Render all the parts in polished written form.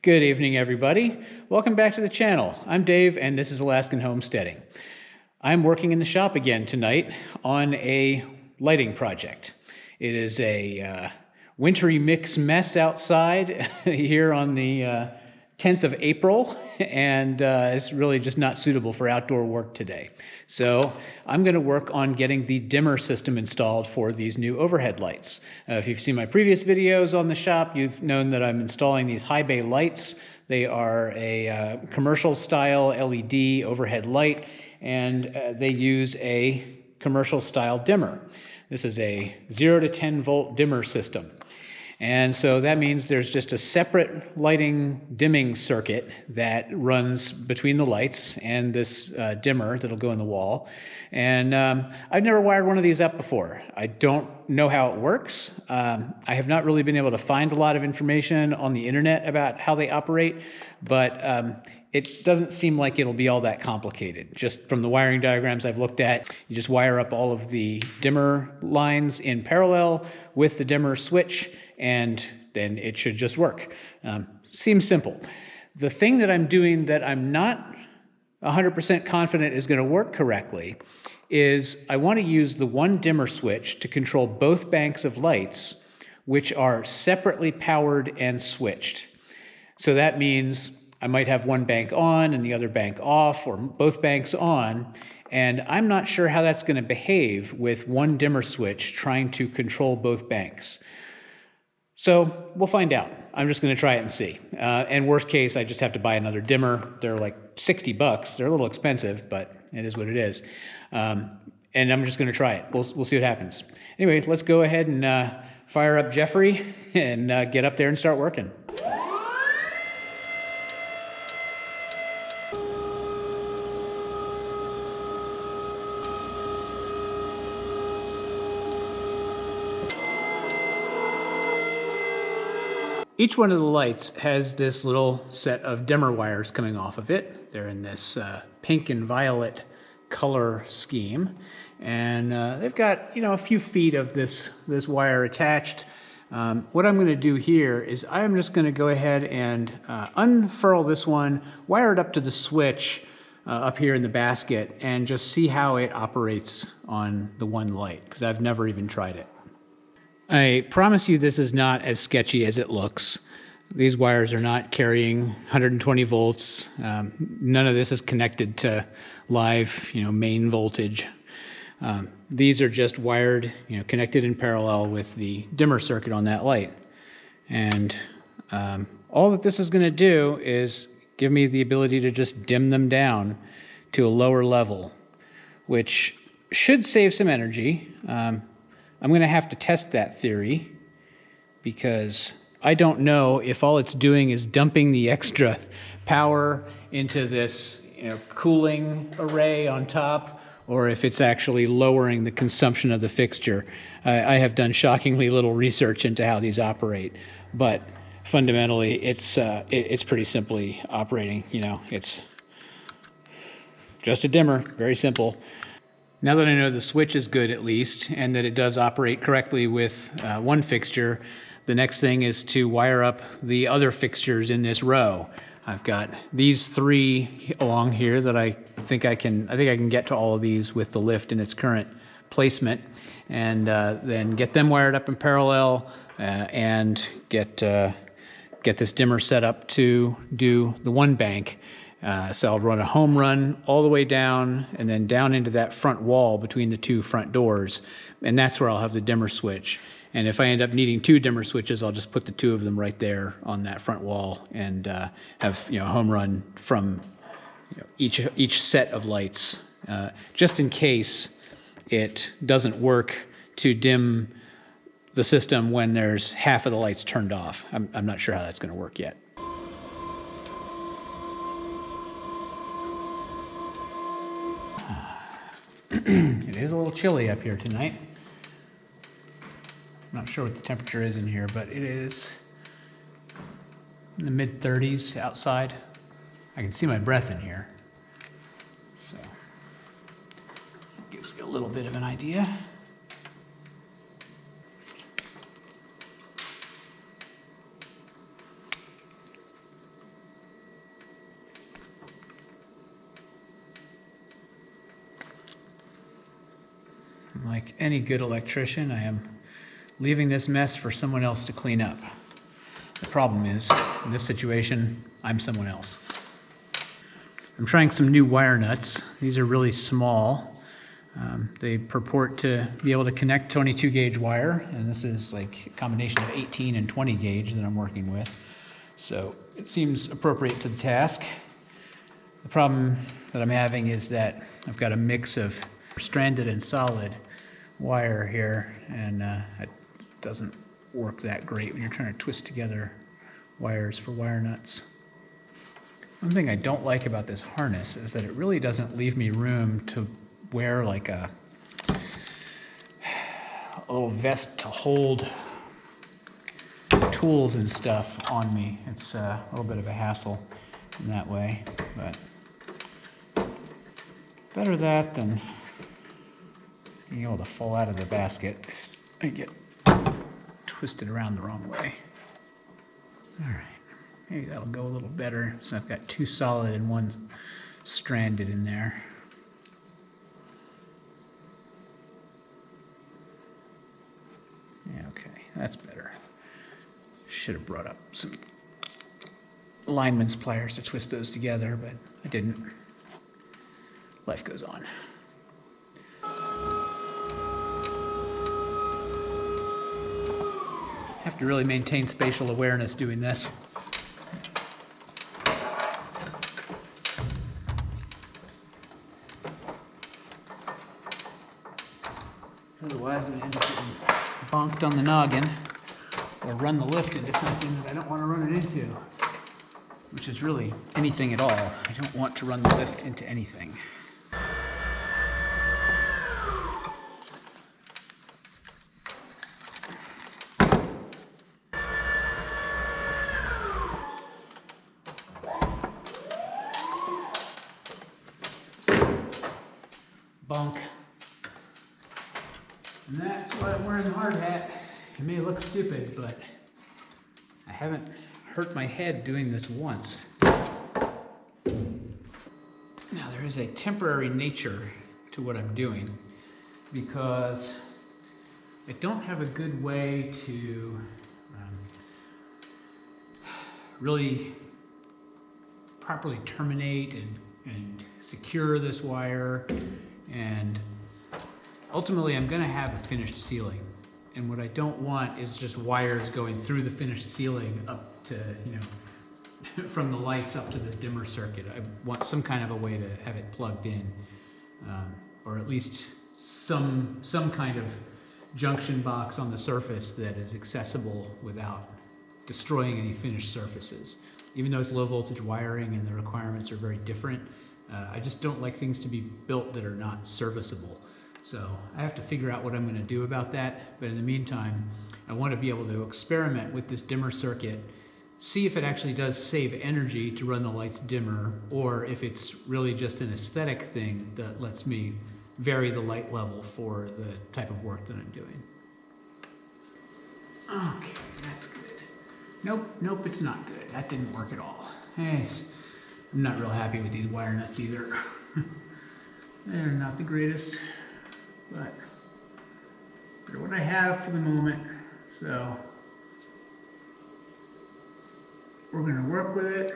Good evening, everybody. Welcome back to the channel. I'm Dave, and this is Alaskan Homesteading. I'm working in the shop again tonight on a lighting project. It is a wintry mix mess outside here on the 10th of April, and it's really just not suitable for outdoor work today. So I'm going to work on getting the dimmer system installed for these new overhead lights. If you've seen my previous videos on the shop, you've known that I'm installing these high bay lights. They are a commercial style LED overhead light, and they use a commercial style dimmer. This is a 0 to 10 volt dimmer system. And so that means there's just a separate lighting dimming circuit that runs between the lights and this dimmer that'll go in the wall. And I've never wired one of these up before. I don't know how it works. I have not really been able to find a lot of information on the internet about how they operate, but it doesn't seem like it'll be all that complicated. Just from the wiring diagrams I've looked at, you just wire up all of the dimmer lines in parallel with the dimmer switch, and then it should just work. Seems simple. The thing that I'm doing that I'm not 100% confident is going to work correctly is I want to use the one dimmer switch to control both banks of lights, which are separately powered and switched. So that means I might have one bank on and the other bank off, or both banks on, and I'm not sure how that's going to behave with one dimmer switch trying to control both banks. So we'll find out. I'm just going to try it and see. And worst case, I just have to buy another dimmer. They're like 60 bucks. They're a little expensive, but it is what it is. And I'm just going to try it. We'll see what happens. Anyway, let's go ahead and fire up Jeffrey and get up there and start working. Each one of the lights has this little set of dimmer wires coming off of it. They're in this pink and violet color scheme. And they've got, a few feet of this wire attached. What I'm going to do here is I'm just going to go ahead and unfurl this one, wire it up to the switch up here in the basket, and just see how it operates on the one light, because I've never even tried it. I promise you this is not as sketchy as it looks. These wires are not carrying 120 volts. None of this is connected to live, main voltage. These are just wired, connected in parallel with the dimmer circuit on that light. And all that this is going to do is give me the ability to just dim them down to a lower level, which should save some energy. I'm going to have to test that theory because I don't know if all it's doing is dumping the extra power into this cooling array on top, or if it's actually lowering the consumption of the fixture. I have done shockingly little research into how these operate, but fundamentally it's pretty simply operating. It's just a dimmer, very simple. Now that I know the switch is good at least, and that it does operate correctly with one fixture, the next thing is to wire up the other fixtures in this row. I've got these three along here that I think I can get to all of these with the lift in its current placement, and then get them wired up in parallel and get this dimmer set up to do the one bank. So I'll run a home run all the way down and then down into that front wall between the two front doors, and that's where I'll have the dimmer switch. And if I end up needing two dimmer switches, I'll just put the two of them right there on that front wall and have a home run from each set of lights, just in case it doesn't work to dim the system when there's half of the lights turned off. I'm not sure how that's going to work yet. It is a little chilly up here tonight. I'm not sure what the temperature is in here, but it is in the mid-30s outside. I can see my breath in here, so gives you a little bit of an idea. Like any good electrician, I am leaving this mess for someone else to clean up. The problem is, in this situation, I'm someone else. I'm trying some new wire nuts. These are really small. They purport to be able to connect 22 gauge wire, and this is like a combination of 18 and 20 gauge that I'm working with. So it seems appropriate to the task. The problem that I'm having is that I've got a mix of stranded and solid wire here, and it doesn't work that great when you're trying to twist together wires for wire nuts. One thing I don't like about this harness is that it really doesn't leave me room to wear like a little vest to hold tools and stuff on me. It's a little bit of a hassle in that way, but better that than being able to fall out of the basket if I get twisted around the wrong way. All right, maybe that'll go a little better. So I've got two solid and one stranded in there. Yeah, okay, that's better. Should have brought up some lineman's pliers to twist those together, but I didn't. Life goes on. Have to really maintain spatial awareness doing this. Otherwise, I'm going to end up getting bonked on the noggin or run the lift into something that I don't want to run it into, which is really anything at all. I don't want to run the lift into anything. Bonk. And that's why I'm wearing the hard hat. It may look stupid, but I haven't hurt my head doing this once. Now there is a temporary nature to what I'm doing because I don't have a good way to really properly terminate and secure this wire, and ultimately I'm going to have a finished ceiling, and what I don't want is just wires going through the finished ceiling up to, you know, from the lights up to this dimmer circuit. I want some kind of a way to have it plugged in, or at least some kind of junction box on the surface that is accessible without destroying any finished surfaces. Even though it's low voltage wiring and the requirements are very different, I just don't like things to be built that are not serviceable. So I have to figure out what I'm going to do about that. But in the meantime, I want to be able to experiment with this dimmer circuit, see if it actually does save energy to run the lights dimmer, or if it's really just an aesthetic thing that lets me vary the light level for the type of work that I'm doing. Okay, that's good. Nope, it's not good. That didn't work at all. Hey, I'm not real happy with these wire nuts either. They're not the greatest, but they're what I have for the moment. So we're gonna work with it.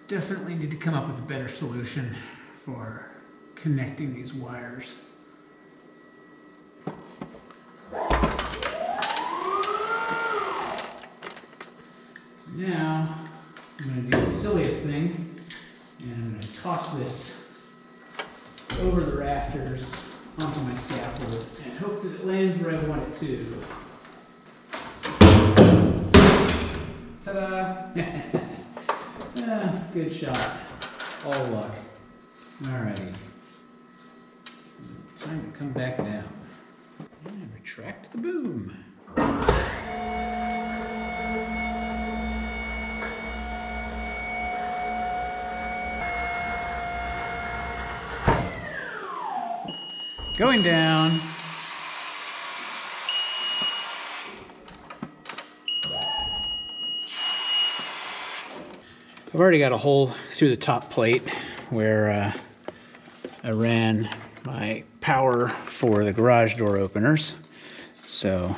Definitely need to come up with a better solution for connecting these wires. So now I'm going to do the silliest thing, and I'm going to toss this over the rafters onto my scaffold and hope that it lands where I want it to. Ta-da! Good shot. All luck. Alrighty. Time to come back down. And retract the boom. Going down. I've already got a hole through the top plate where I ran my power for the garage door openers. So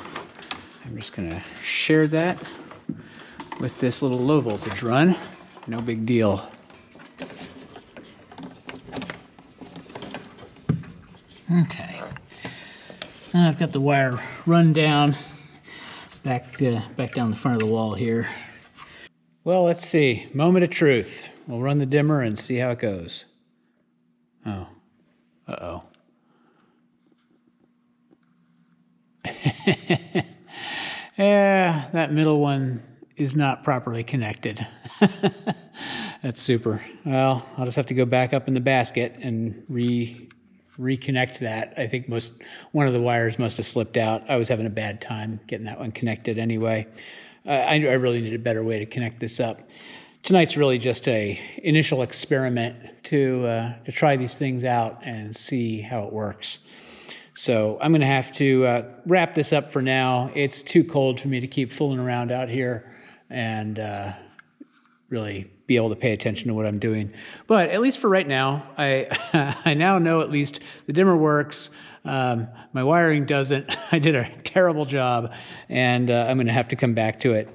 I'm just going to share that with this little low voltage run. No big deal. Okay. Now I've got the wire run down back down the front of the wall here. Well, let's see. Moment of truth. We'll run the dimmer and see how it goes. Oh. Uh-oh. Yeah, that middle one is not properly connected. That's super. Well, I'll just have to go back up in the basket and reconnect that. I think one of the wires must have slipped out. I was having a bad time getting that one connected anyway. I really need a better way to connect this up. Tonight's really just a initial experiment to try these things out and see how it works. So I'm going to have to wrap this up for now. It's too cold for me to keep fooling around out here and really be able to pay attention to what I'm doing. But at least for right now, I now know at least the dimmer works. My wiring doesn't. I did a terrible job, and I'm going to have to come back to it.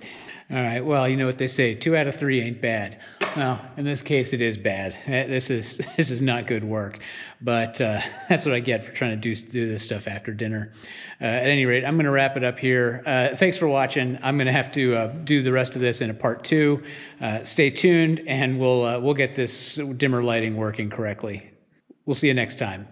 All right, well, you know what they say, 2 out of 3 ain't bad. Well, in this case, it is bad. This is not good work, but that's what I get for trying to do this stuff after dinner. At any rate, I'm going to wrap it up here. Thanks for watching. I'm going to have to do the rest of this in a part 2. Stay tuned, and we'll get this dimmer lighting working correctly. We'll see you next time.